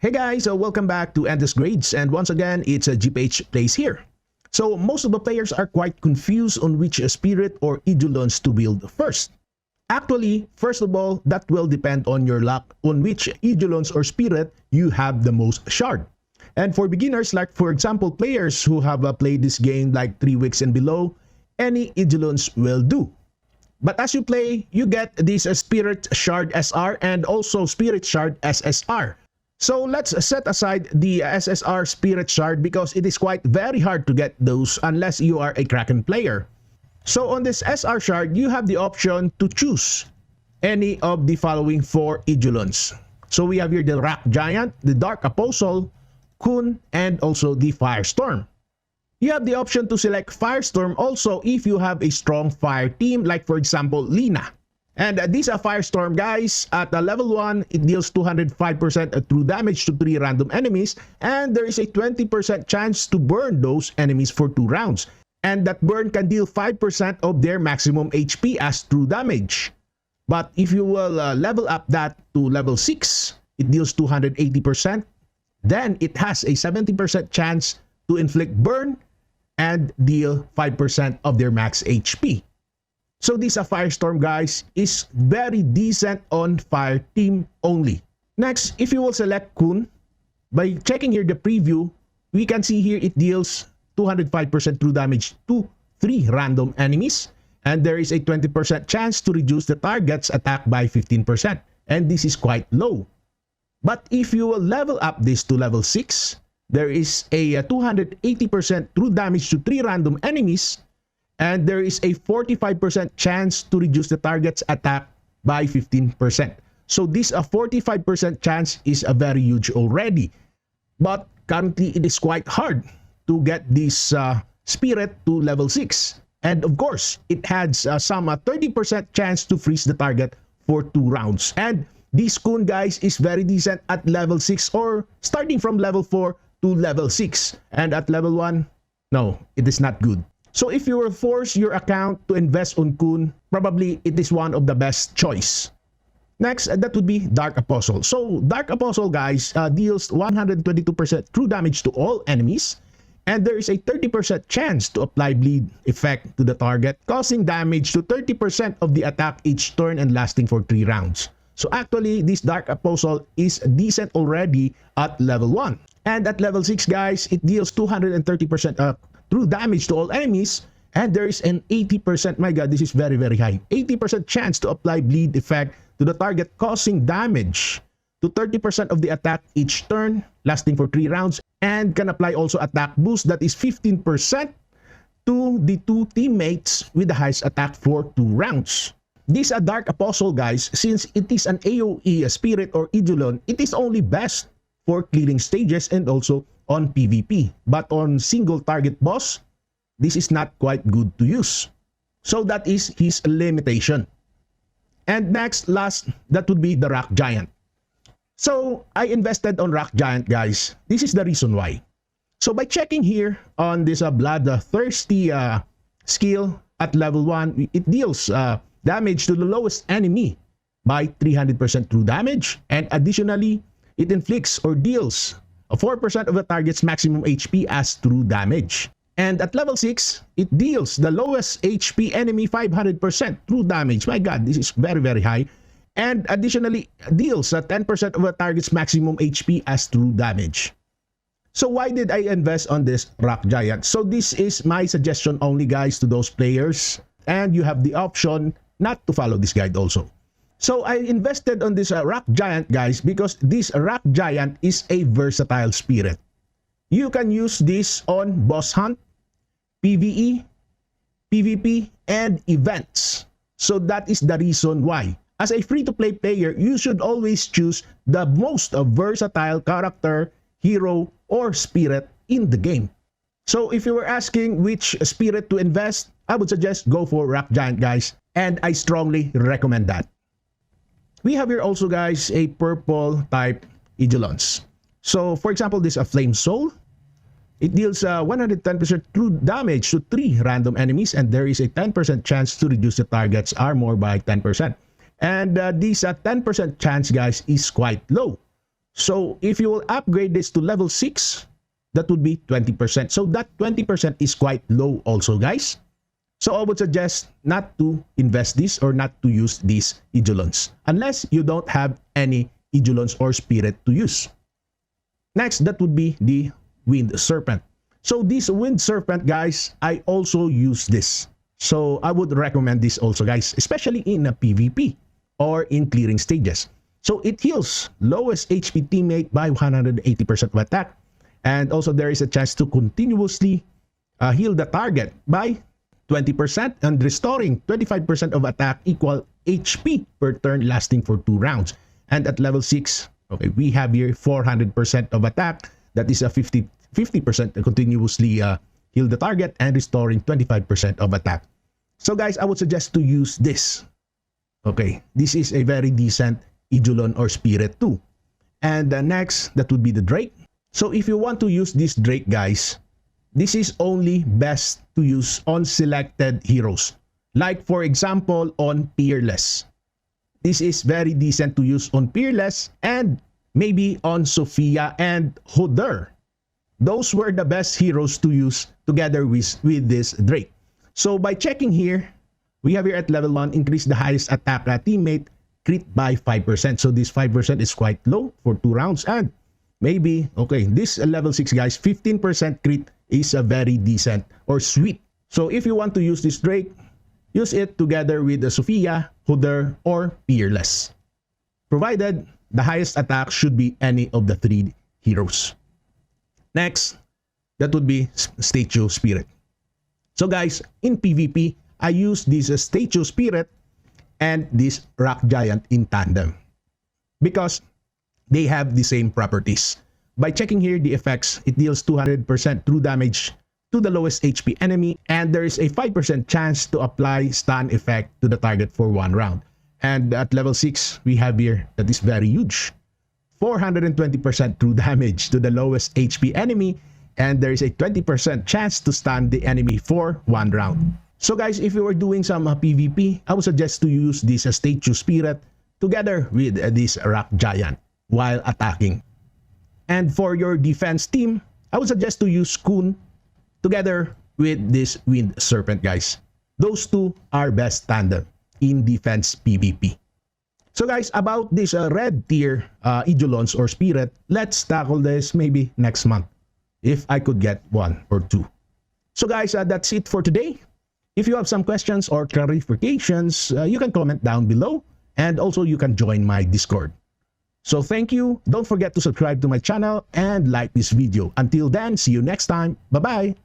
Hey guys, welcome back to Endless Grades, and once again, it's a GPH Plays here. So most of the players are quite confused on which spirit or Eidolons to build first. Actually, first of all, that will depend on your luck on which Eidolons or spirit you have the most shard. And for beginners, like for example players who have played this game like 3 weeks and below, any Eidolons will do. But as you play, you get this Spirit Shard SR and also Spirit Shard SSR. So let's set aside the SSR Spirit Shard because it is quite very hard to get those unless you are a Kraken player. So on this SR Shard, you have the option to choose any of the following 4 Eidolons. So we have here the Rock Giant, the Dark Apostle, Kun, and also the Firestorm. You have the option to select Firestorm also if you have a strong fire team, like for example Lina. And these are Firestorm guys. At level 1, it deals 205% true damage to 3 random enemies, and there is a 20% chance to burn those enemies for 2 rounds. And that burn can deal 5% of their maximum HP as true damage. But if you will level up that to level 6, it deals 280%. Then it has a 70% chance to inflict burn and deal 5% of their max HP. So this Firestorm guys is very decent on fire team only. Next, if you will select Kun, by checking here the preview, we can see here it deals 205% true damage to 3 random enemies, and there is a 20% chance to reduce the target's attack by 15%, and this is quite low. But if you will level up this to level 6, there is a 280% true damage to 3 random enemies, and there is a 45% chance to reduce the target's attack by 15%. So this 45% chance is a very huge already. But currently it is quite hard to get this spirit to level 6. And of course, it has some 30% chance to freeze the target for 2 rounds. And this Kun guys is very decent at level 6 or starting from level 4 to level 6. And at level 1, no, it is not good. So if you will force your account to invest on Kun, probably it is one of the best choice. Next, that would be Dark Apostle. So Dark Apostle guys deals 122% true damage to all enemies, and there is a 30% chance to apply bleed effect to the target, causing damage to 30% of the attack each turn and lasting for 3 rounds. So actually, this Dark Apostle is decent already at level 1. And at level 6 guys, it deals 230% true damage to all enemies, and there is an 80%, my god, this is very high, 80% chance to apply bleed effect to the target, causing damage to 30% of the attack each turn, lasting for 3 rounds, and can apply also attack boost that is 15% to the 2 teammates with the highest attack for 2 rounds. This Dark Apostle guys, since it is an AoE spirit or Eidolon, it is only best for clearing stages and also on PvP. But on single target boss, this is not quite good to use. So that is his limitation. And next, last, that would be the Rock Giant. So I invested on Rock Giant guys. This is the reason why. So by checking here on this Bloodthirsty skill at level 1, it deals damage to the lowest enemy by 300% true damage, and additionally, it inflicts or deals 4% of the target's maximum HP as true damage. And at level 6, it deals the lowest HP enemy 500% true damage. My god, this is very high. And additionally, deals 10% of the target's maximum HP as true damage. So why did I invest on this Rock Giant? So this is my suggestion only guys to those players, and you have the option not to follow this guide also. So I invested on this Rock Giant guys because this Rock Giant is a versatile spirit. You can use this on boss hunt, PvE, PvP, and events. So that is the reason why. As a free-to-play player, you should always choose the most versatile character, hero, or spirit in the game. So if you were asking which spirit to invest, I would suggest go for Rock Giant guys, and I strongly recommend that. We have here also guys a purple type Eidolons. So for example, this Flame Soul. It deals 110% true damage to 3 random enemies, and there is a 10% chance to reduce the target's armor by 10%. And this 10% chance guys is quite low. So if you will upgrade this to level 6, that would be 20%. So that 20% is quite low also, guys. So I would suggest not to invest this or not to use these Eidolons unless you don't have any Eidolons or spirit to use. Next, that would be the Wind Serpent. So this Wind Serpent, guys, I also use this. So I would recommend this also, guys, especially in a PvP or in clearing stages. So it heals lowest HP teammate by 180% of attack. And also there is a chance to continuously heal the target by 20% and restoring 25% of attack equal HP per turn lasting for 2 rounds. And at level 6, okay, we have here 400% of attack. That is a 50% continuously heal the target and restoring 25% of attack. So guys, I would suggest to use this. Okay, this is a very decent Eidolon or Spirit too. And next, that would be the Drake. So if you want to use this Drake, guys, this is only best to use on selected heroes. Like for example, on Peerless. This is very decent to use on Peerless and maybe on Sophia and Hoder. Those were the best heroes to use together with this Drake. So by checking here, we have here at level 1, increase the highest attack teammate crit by 5%. So this 5% is quite low for 2 rounds. And maybe, okay, this level 6, guys, 15% crit is a very decent or sweet. So if you want to use this Drake, use it together with the Sophia, Hoder, or Peerless. Provided the highest attack should be any of the 3 heroes. Next, that would be Statue Spirit. So guys, in PvP, I use this Statue Spirit and this Rock Giant in tandem because they have the same properties. By checking here the effects, it deals 200% true damage to the lowest HP enemy, and there is a 5% chance to apply stun effect to the target for 1 round. And at level 6, we have here, that is very huge, 420% true damage to the lowest HP enemy, and there is a 20% chance to stun the enemy for 1 round. So guys, if you are doing some PvP, I would suggest to use this Statue Spirit together with this Rock Giant while attacking. And for your defense team, I would suggest to use Kun together with this Wind Serpent, guys. Those two are best tandem in defense PvP. So guys, about this red tier Eidolons or Spirit, let's tackle this maybe next month if I could get 1 or 2. So guys, that's it for today. If you have some questions or clarifications, you can comment down below, and also you can join my Discord. So thank you. Don't forget to subscribe to my channel and like this video. Until then, see you next time. Bye-bye.